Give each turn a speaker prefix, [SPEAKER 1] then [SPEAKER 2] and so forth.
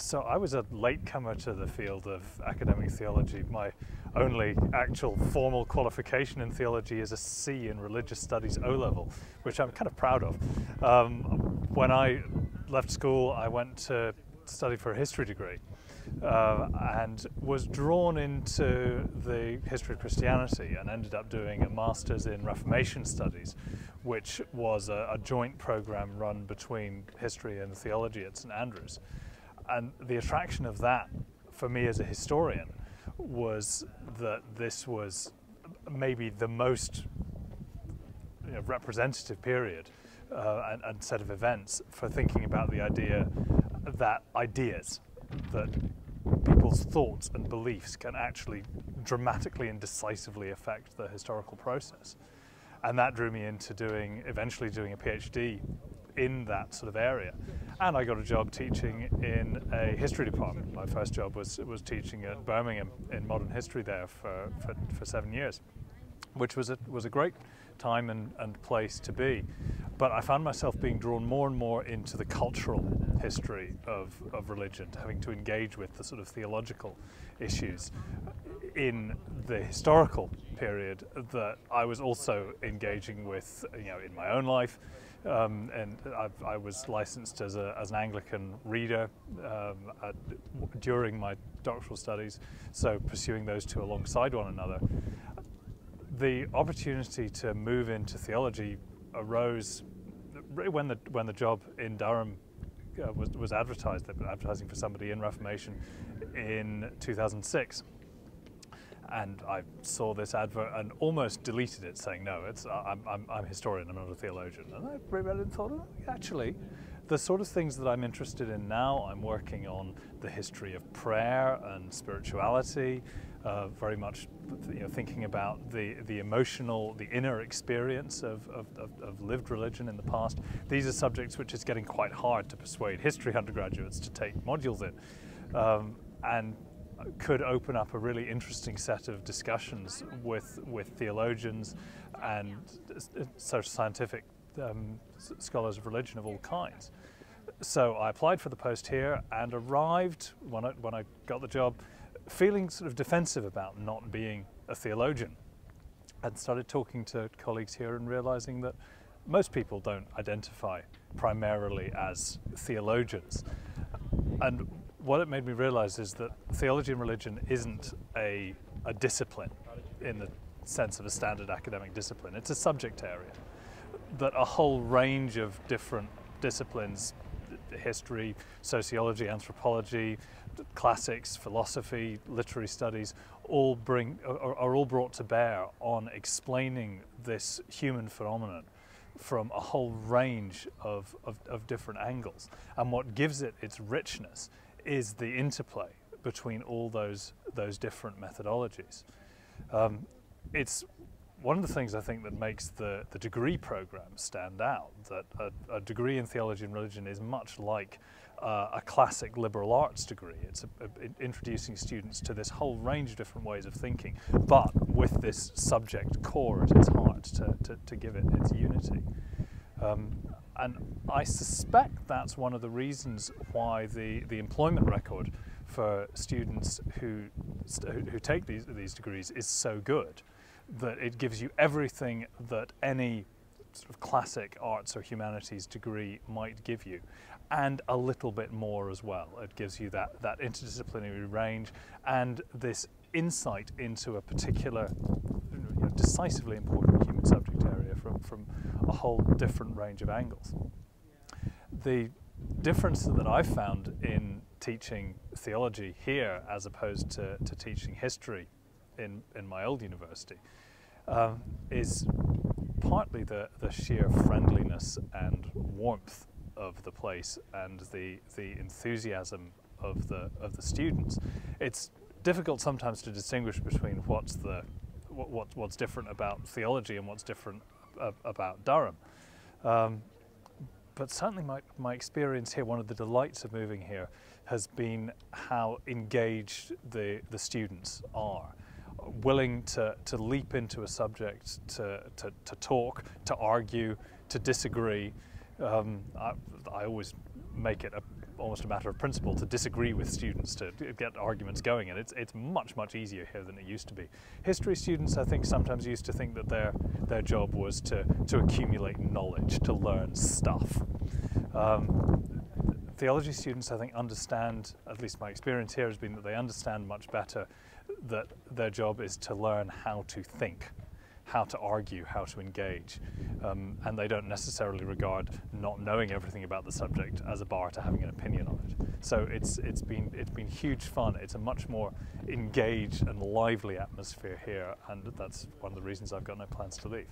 [SPEAKER 1] So I was a latecomer to the field of academic theology. My only actual formal qualification in theology is a C in religious studies O-level, which I'm kind of proud of. When I left school, I went to study for a history degree and was drawn into the history of Christianity and ended up doing a master's in Reformation studies, which was a joint program run between history and theology at St Andrews. And the attraction of that for me as a historian was that this was maybe the most representative period and set of events for thinking about the idea that ideas, that people's thoughts and beliefs can actually dramatically and decisively affect the historical process. And that drew me into eventually doing a PhD in that sort of area. And I got a job teaching in a history department. My first job was teaching at Birmingham in modern history there for 7 years, which was a great time and place to be. But I found myself being drawn more and more into the cultural history of religion, having to engage with the sort of theological issues in the historical period that I was also engaging with, in my own life. And I was licensed as an Anglican reader during my doctoral studies, so pursuing those two alongside one another. The opportunity to move into theology arose when the job in Durham was advertised. They'd been advertising for somebody in Reformation in 2006. And I saw this advert and almost deleted it, saying, no, I'm a historian, I'm not a theologian. And I read it and thought, actually, the sort of things that I'm interested in now, I'm working on the history of prayer and spirituality, very much thinking about the emotional, the inner experience of lived religion in the past. These are subjects which is getting quite hard to persuade history undergraduates to take modules in. And could open up a really interesting set of discussions with theologians and social scientific scholars of religion of all kinds. So I applied for the post here and arrived, when I got the job, feeling sort of defensive about not being a theologian, and started talking to colleagues here and realizing that most people don't identify primarily as theologians. And what it made me realize is that theology and religion isn't a discipline in the sense of a standard academic discipline. It's a subject area that a whole range of different disciplines, history, sociology, anthropology, classics, philosophy, literary studies, are all brought to bear on explaining this human phenomenon from a whole range of different angles. And what gives it its richness is the interplay between all those different methodologies. It's one of the things I think that makes the degree program stand out, that a degree in theology and religion is much like a classic liberal arts degree. It's introducing students to this whole range of different ways of thinking, but with this subject core at its heart to give it its unity. And I suspect that's one of the reasons why the employment record for students who take these degrees is so good, that it gives you everything that any sort of classic arts or humanities degree might give you, and a little bit more as well. It gives you that interdisciplinary range and this insight into a particular decisively important human subject area from a whole different range of angles. The difference that I've found in teaching theology here as opposed to teaching history in my old university is partly the sheer friendliness and warmth of the place and the enthusiasm of the students. It's difficult sometimes to distinguish between what's different about theology and what's different about Durham. But certainly my experience here, one of the delights of moving here, has been how engaged the students are, willing to leap into a subject, to talk, to argue, to disagree. I always make it almost a matter of principle to disagree with students, to get arguments going, and it's much easier here than it used to be. History students, I think, sometimes used to think that their job was to accumulate knowledge, to learn stuff. Theology students, I think, understand, at least my experience here has been that they understand much better that their job is to learn how to think, how to argue, how to engage, and they don't necessarily regard not knowing everything about the subject as a bar to having an opinion on it. So it's been huge fun. It's a much more engaged and lively atmosphere here, and that's one of the reasons I've got no plans to leave.